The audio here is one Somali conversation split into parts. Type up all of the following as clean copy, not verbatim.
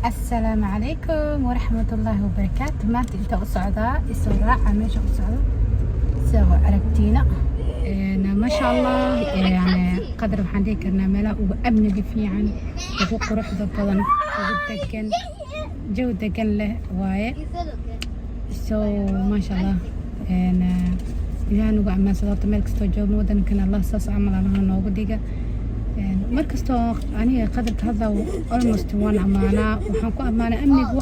السلام عليكم ورحمة الله وبركاته. maanta inta u socdaa isoo raaca meesha u socdo soo aragtiina ما شاء الله يعني قدر waxaan dhihi karnaa meelaha ugu amniga fiican ugu quruxda badan ugu degan jawi degan leh waaye ما شاء الله ilaahay nagu amaansado horta meel kastoo joogno waddankan allah saas camal allaha noogu dhiga markastoo aniga qadarka hadda almost waan amaanaa waxaan ku amaanaa amniga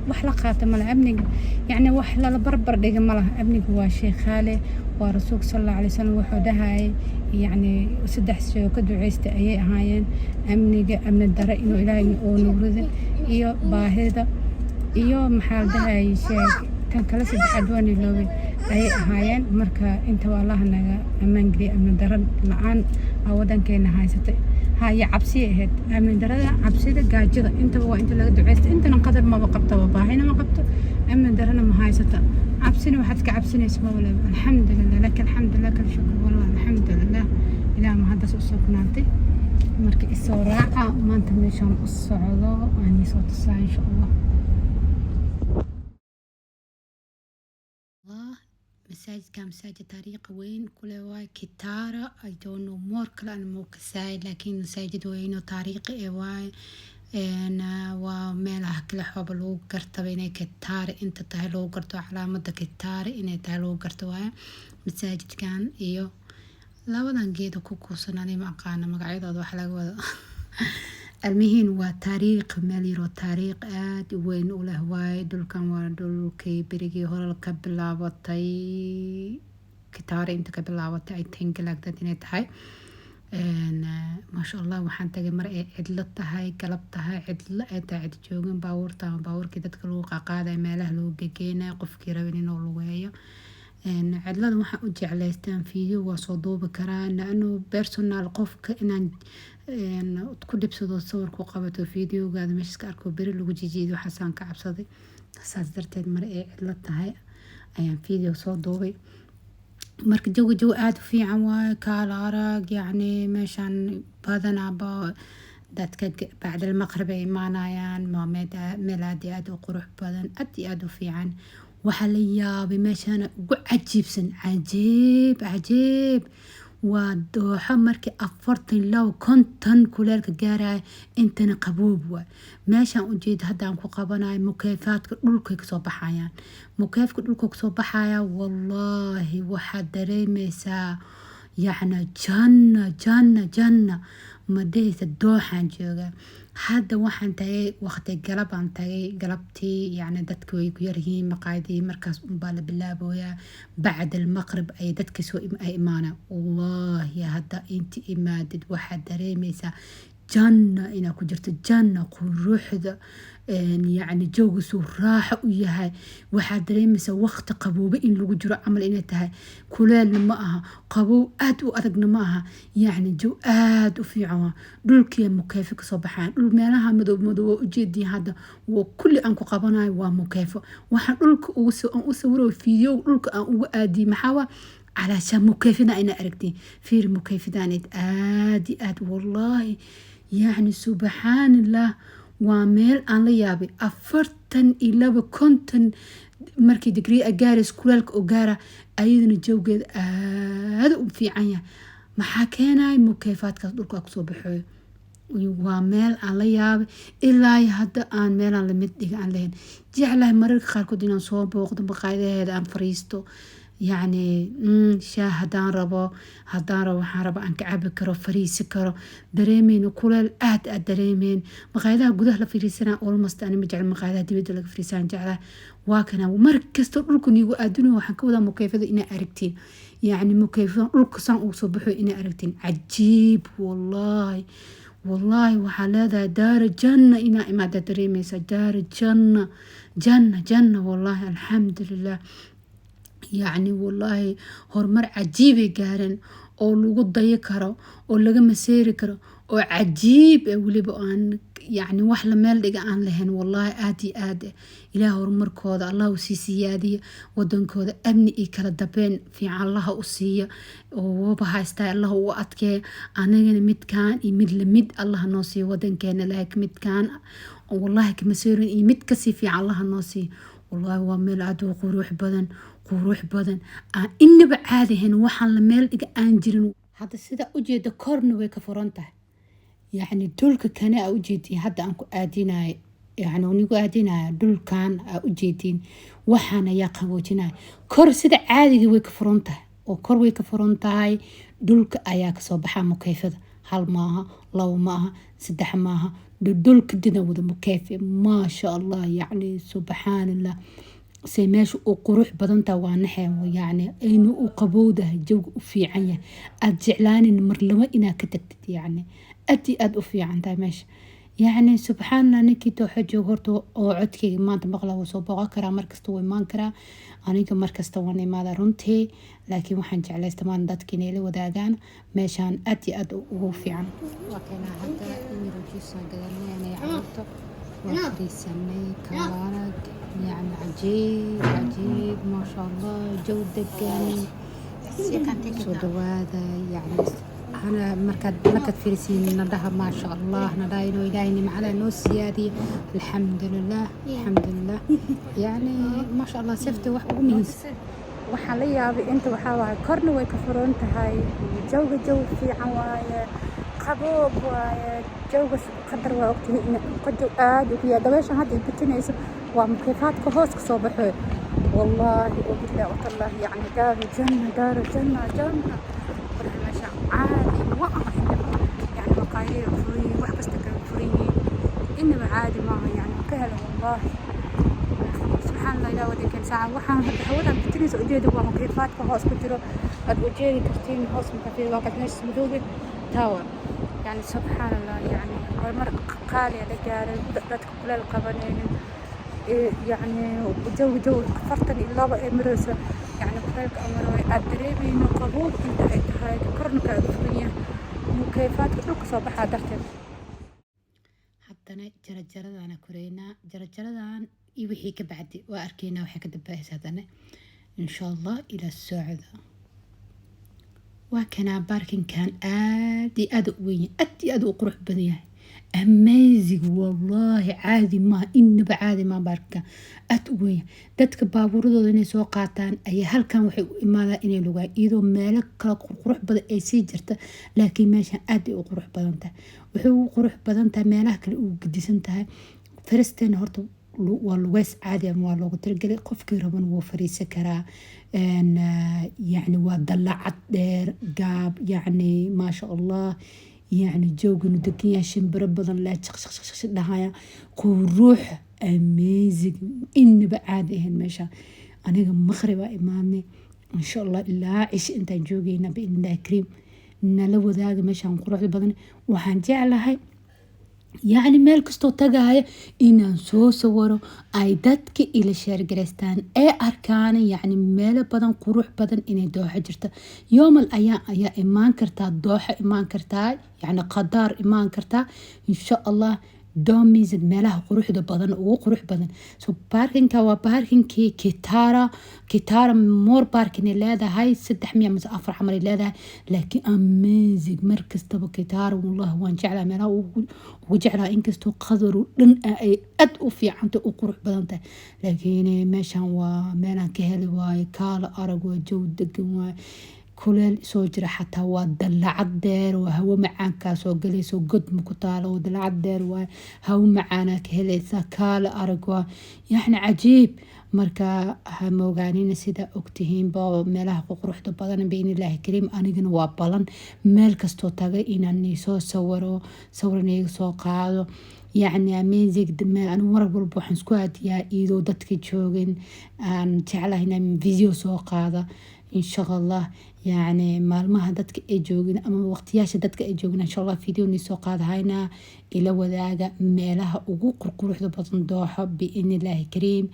wax la qaata mala amniga yacni wax lala barbar dhiga ma laha amniga waa shay khaali waa rasuulka sallallahu alayhi wasallam wuxuu dhahayay yacni 3 shay oo ka duceysta ayay ahaayeen amniga amni dare inuu ilaahay oo nuurida iyo baahida iyo maxaa la dhahayay shay kan kala saddexaad waan iloobay ayay ahaayeen marka inta waa allaha naga ammaan geliya amni dare la-aan aa waddankeena haysatay haya cabsi ahayd amni darada cabsida gaajada intaba waa inta laga duceysta intana qadar maba qabtaba baahina ma qabto amni darana ma haysata cabsina waxaad ka cabsinaysa ma walaal alxamdulilah laka alxamdulilah kal shukr wallah alxamdulilah ilaah ma haddas u sugnaatay marka isoo raaca maanta meeshaan u socdo aan isoo tusaa insha allah مساجد مساجد طريق وين كل واي كتارة I don't know more كلا أنا مو كسايد لكن مساجد وين طريق واي أنا وميلها كل حب لو قرت بيني كتارة أنت تهلو قرتو علامة كتارة إن تهلو قرتو واي مساجد كان إيو لا بدن جيدا كوكو سناني ما قانا مقعيدا دو حلقة المهين وتاريخ ماليرو تاريخ آد وين وله واي دول كان ودولكي بريجي هول كبلاوتي كتاري انت كبلاوتي اي تينك لاك داتينيت هاي ما شاء الله waxaan tagay mar ay cidlo tahay galab tahay cidlo ay tahay cid joogin baabuurkii dadka lagu qaqaaday meelaha lagu gegeynay qofkii rabin inuu lugeeyo cidlada waxaan u jeclaystaan fiideo waa soo duubi karaa laano personal qofka inaan ku dhibsado sawir ku qabato fiideogaada meesha iska arko beri lagu jijiido waxaasaan ka cabsaday saas darteed mar ay cidlo tahay ayaan fiideo soo duubay marka jawi aad u fiican waaye kaala arag yacni meeshaan badanaaba dadka bacda almaqrib ay imaanayaan meel aad u qurux badan aad u fiican waxaa la yaabay meeshaan ugu cajiibsan cajiib waa dooxo markii 40 kuleelka gaaraya intana qaboob waa meeshaan ujeeda haddaan ku qabanayo mukeyfaadka dhulkay kasoo baxayaan mukeefka dhulka kasoo baxaya wallaahi waxaad dareemaysaa yacni janna ma dhehaysa dooxaan jooga hadda waxaan tagay waqti galabaan tagay galabtii yacni dadka way ku yaryihiin maqaayadii markaas unbaa la bilaaboyaa bacda almaqrib ay dadka soo ay imaanaan wallaahi hadda inti imaadid waxaad dareemaysaa janna inaa ku jirto janna quruxda yacni joogiisu raaxo u yahay waxaad dareemaysaa waqti qaboobe in lagu jiro camal inay tahay kuleelna ma aha qabow aad u adagna ma aha yacni jow aad u fiican dhulkii mukeyfo kasoo baxaan dhul meelaha madow waa ujeediin hadda waa kulli aan ku qabanayo waa mukeyfo waxaan dhulka aan u sawiro fiideo dhulka aan ugu aadiyey maxaa علشان مكيفنا أنا أركتي في مكيفدان آد والله يعني سبحان الله وميل أنا ليابي 40 كنتن مركي دقري أجارس كلك أجارة أيضا الجو هذا في عيا ما حكينا مكيفات كذلك أقصو بحوي وميل أنا ليابي إلا يهدا أن ميل أنا لمدي عن لين جعله مرك خاركو دينا صوب وقت بقايده هذا أن فريستو يعني هدان ربو waxaan raba aan ka cabi karo fariisi karo dareemeen kuleel aad dareemeen maqaayadaha gudaha la fariisana almost aan ma jecel maqaayadaha dibadda laga fariisan jeclaa waa kana markasta dhulku nigu aaduna waxaan ka wadaa mukeyfada inay aragtiin yani mukeyfada dhulka san uu soo baxo inay aragtiin cajiib wallahi waxaa leedahay daara janna inaa imaada dareemaysa daara janna wallahi alxamdulilah يعني والله هرمر عجيب جارن أو لوجود ضيق كرو أو لجا مسير كرو أو عجيب ولي بقى يعني wax la meel dhiga aan lahayn wallahi aad iyo aad ilaah horumarkooda allah u sii siyaadiyo wadankooda amni iyo kala dambeyn fiican allah u siiyo oo waba haystaa allah u adkee anagana midkaan iyo mid lamid allah noo siiyo wadankeena laakiin midkaan wallahi kama soorin iyo mid kasii fiican allah noo siiyo wallahi waa meel aad u qurux badan aan inaba caadi ahayn waxaan la meel dhiga aan jirin hadda sida ujeeda korna way ka furan tahay يعني دولك كان أوجدين هذا أنكو آدينا يعني ونيجو آدينا دول كان أوجدين وحنا يقوجنا كور سيد عادي ويكفرونته وكور ويكفرونته دولك أياك صباحا مكيفة هل معها لو معها سدح معها دولك دنا وذا مكيف ما شاء الله يعني سبحان الله سيماش وقروح بدنتا وانحي يعني إنه وقبوده جو في عنيه أجعلان المر لما إنا كتكت يعني أدي في عندها ماشي يعني سبحان الله نكي توحد جوهرتو أو عدكي ما تبغلا وصوبا كرا مركز توي ما كرا أنا كمركز تواني ماذا رنتي لكن وحن جعل استمان دات كنيلي وداقان ماشان أدي في عن وكان حتى إني رجيسا قدرني يعني عرفته وفري سني كوارك يعني عجيب ما شاء الله جودة يعني سودواذا يعني أنا مركز فلسطين ندها ما شاء الله نداينو إلهي معنا نوس زيادة الحمد لله يعني ما شاء الله سفت وميز وحاليا بأنت وحاوي كرن ويكفرون تهاي جو في عوايا قبوب وجو قدر وقتي قد آد ويا دويش هذه بتنيس ومكيفات كهوس صباحه والله وبالله والله يعني دار جنة عادي وقف يعني مقايير فري وحبس تكن فري إنما عادي ما يعني كهلا والله سبحان الله لا ودي كان ساعة وحنا هودا بتنيس أجيد ومكيفات كهوس كتير أجيد كرتين هوس مكفي وقت ناس مدوبة تاور يعني سبحان الله يعني والمرق قال يا رجال بدأت كل القبنين يعني جو فرتني إلا بأمرسه يعني كلك أمره أدريبي إنه قبول أنت هاي كرنك أدفنيه مكيفات كلك صباح درتين حتى أنا كورينا جرجرة يوحي كبعدي وأركينا وحي كدبايس هذانا إن شاء الله إلى السعودة وكان باركن كان أدي أدو قروح بنيه amazing والله عادي ما إنه بعادي ما باركه أتوي دتك بابوردو إني سو قاطان أي هل كان وحي إماذا إني لغا إيدو مالك كلا قروح بدن أي سي جرته لكن ماشي أدي قروح بدنته وحو قروح بدنته مالها كلا وقديسنتها فرستين هورتو والويس عادي ما لوgu talgalay qofkii raban wuu fariisan karaa يعني ودلعت دير قاب يعني ما شاء الله يعني جوج ندقيا شمبر بدن لا شخ دهايا روح اميزنج ان بعادهن مشا انا مخربه امامي ان شاء الله الا عيش انت جوجينا بان الله كريم ان لو ذاق مشان قروح بدن waxaan jeclahay يعني meel kastoo tagaaya inaan soo sawiro ay dadka ila sheer gareystaan ee arkaan yani meel badan qurux badan inay dooxa jirto yoomal ayaa imaan kartaa dooxa imaan kartaa yani qadaar imaan kartaa insha Allah دوميز مالها قروح ده بدن وقروح بدن سو باركين كوا باركين كتارا مور باركين اللي هذا هاي 600 مس أفر حمر اللي هذا لكن أمازج مركز تبو كتار والله وان جعل مالها وجعل إنكس تو قدر لن أدو في عنده وقروح بدن لكن ماشان ومالا كهل واي كالا أرق وجود دقن كلال سوجر حتى ودلع الدير وهو معان كاسو قليسو قد مكتاله ودلع الدير وهو معانا كهليسا كالا أرقوا يعني عجيب مركا هموغانين سيدا اكتهين با ميلاه قروح دبادان بين الله كريم انيقن وابالان ميل كستو تاقا إناني سو صورني سو قادو يعني أميزيك دماء أنا ورق والبوحن سكوات يا إيدو داتك جوغين أن تعالى هنا من فيديو سو قادة إن شاء الله يعني مالمها دتك أي جوجين أما وقتياش دتك أي جوجين إن شاء الله فيديو نسوق هذا هنا إلى وذاك مالها وقوق قروح بطن دوحة بإذن الله كريم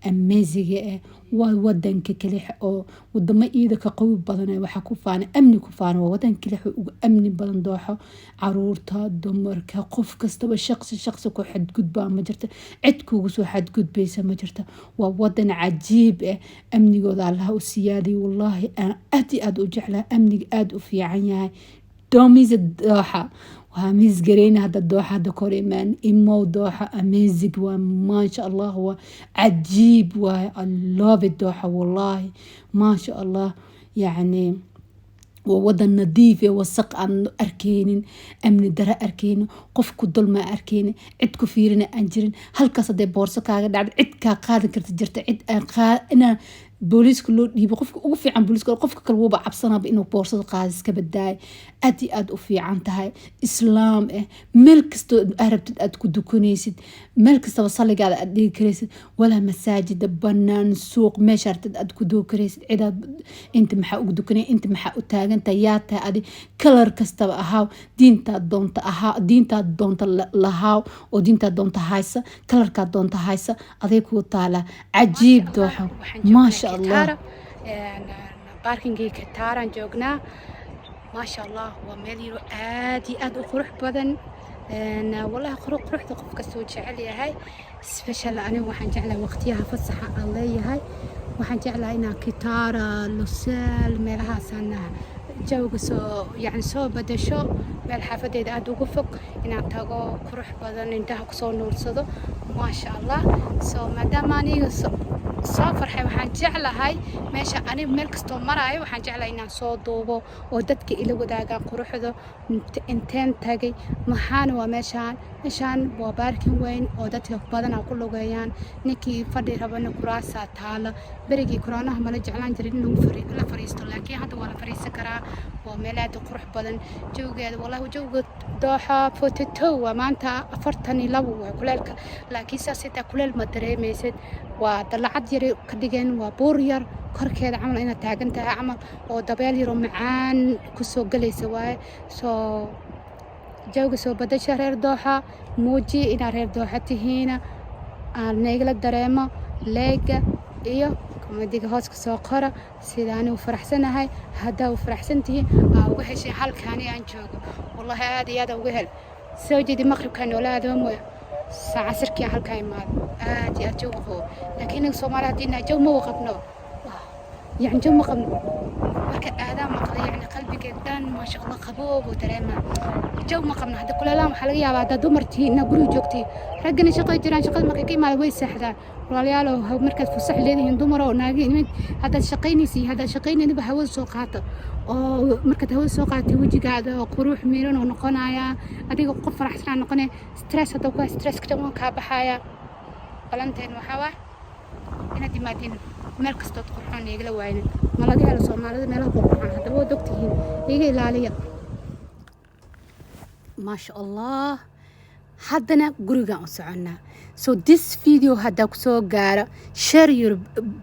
amazing waa wadanka kale oo wadamo iida ka qawi badan waxa ku faana amni ku faana wadan kale ugu amni badan dooxo caruurta dumarka qof kastaba shaqsi ku xad gudbaa ma jirto cid kugu soo xad gudbaysa ma jirto waa wadan cajiib amnigooda Allah u siyaadi wallahi aad u jeclaa amniga aad u fiican yahay دوميز الدوحة وهميز قرينا هذا الدوحة هذا كوريمان إمو دوحة أميزك وما شاء الله هو عجيب والله الدوحة والله ما شاء الله يعني ووضن نظيف وثق عن أركين أمن درا أركين قفك الظلمة أركين عدك فيرنا أنجرين هل كصدق بورصك عد عدك قادر كرت جرت أنا بوليس كله يبقى قفك عن بوليس كله قفك كلوبة عبصنا بإنه بورصة قاز كبداي أدي وفي عنتها إسلام ملك أهرب تدك دكونيسد ملك وصل على أدي كريسد ولا مساجد بنان سوق ما شرط أدك دوكريسد عدا أنت محق دكوني أنت محق تاج أنت ياتا أدي كلر كستب أهاو دين تا دونت أها دين تا دونت لهاو ودين تا دونت هايسا كلر كا دونت هايسا أديك وطالع عجيب دوحة ما شاء الله باركينجي كتارا جوجنا ما شاء الله وميليرو آدي وقروح بدن والله قروح تقف كسوج عليها هاي سبيشال أنا وحن جعله وقتها فصحى الله هاي وحن جعله هنا كتارا لوسال ملها سنة جوج يعني سو بدأ شو بالحفظ إذا أدوقفك إن تاجو قروح بدن انتهى كسون نور صدق ما شاء الله ما دام أنا سافر waxaan jeclahay meesha ani meel kasto marayo waxaan jeclahay inaan soo duubo oo dadka ila wadaagaan quruxda inteen tagay maxaan waa meeshaan waa baarkin weyn oo dadka badan ku lugeeyaan ninkii fadhi rabana kuraasa taala berigii koronaha ma la jeclaan jirin inuu la fariisto laakiin hadda waa la fariisan karaa waa meel aad u qurux badan joogeeda wallahi jooga dooxa fototo waa maanta 42 waa kuleelka laakiin saasita kuleel ma dareemaysid waa dalacad yar ka dhigan waa buur yar korkeeda camal ina taagan tahay camal oo dabeel yar oo macaan ku soo galaysa waaye soo jooga soo badasha reer dooxa muuji ina reer dooxa tihiina aan neegla dareemo leega iyo komadiga hoos ka soo qora sidaan u faraxsanahay hadda u faraxsantihiin ugu heshay halkaani aan joogo wallahi aad ugu hel soo jeedi maqribkan walaado mooy ساعة سركي هالكاي مال آدي أجوه لكن الصومال هدينا جو مو قبنا يعني جو مقبنا مركز آدم مقضي يعني قلبي جدا ما شاء الله خبوب وتريما جو مقبنا هذا كل لام حلقيا بعد دمرتي نقولي جوكتي رجعني شقي جيران شقي مكي ما ويس سحدا والله هو مركز فصح ليه هندمرة وناقي هذا شقيني سي هذا شقيني نبى هو سوقاته oo marka tawo soo qaatay wajigaada oo quruux miiran oo noqonaya adiga qof faraxsan noqonay stress hada ku stress ka jaban ka baxaya qalanteen waxa waa inaad imaadin meel kasta oo qurxoon igala waayeen ma laga helo Soomaalida meelaha qurxoon hada waa dogtihiin iga ilaaliya ma sha Allah haddana guriga u soconaa so this video hadda ku soo gaara share your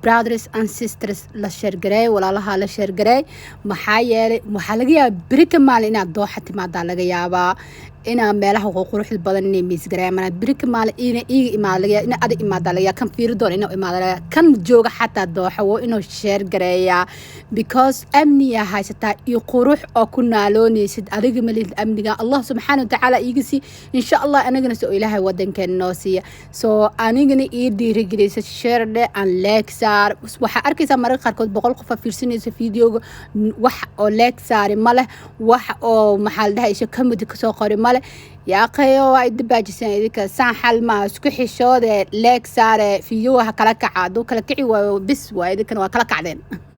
brothers and sisters la share garay walaalaha la share garay maxaa yeelay waxa laga yaabaa birika maal inaad dooxa timaada laga yaabaa ina meelaha quruxda badan inay miis gareemaan birika maal ina iiga imaadaya ina ada imaadaya kan fiir doon ina imaadaya kan jooga xataa dooxa waa inuu share gareeya because amniya haysata iyo qurux oo ku naaloonaysid adiga malid amniga Allah subhanahu wa ta'ala iigisi insha Allah anagana soo ilaahay wadankeena noo siiya so anigana ii dhiirigelisa share and like saar waxa arkaysa mararka qaar kood 100 qof fiirsanaysa videoga wax oo like saar ma leh wax oo maxal dhahay kamid ka soo qori يا أخي وايد باجسين إذا سان حل ما سكحي شو ده ليك صار فيوها كلا كعادو كلا كعي وبس وايد كانوا كلا كعدين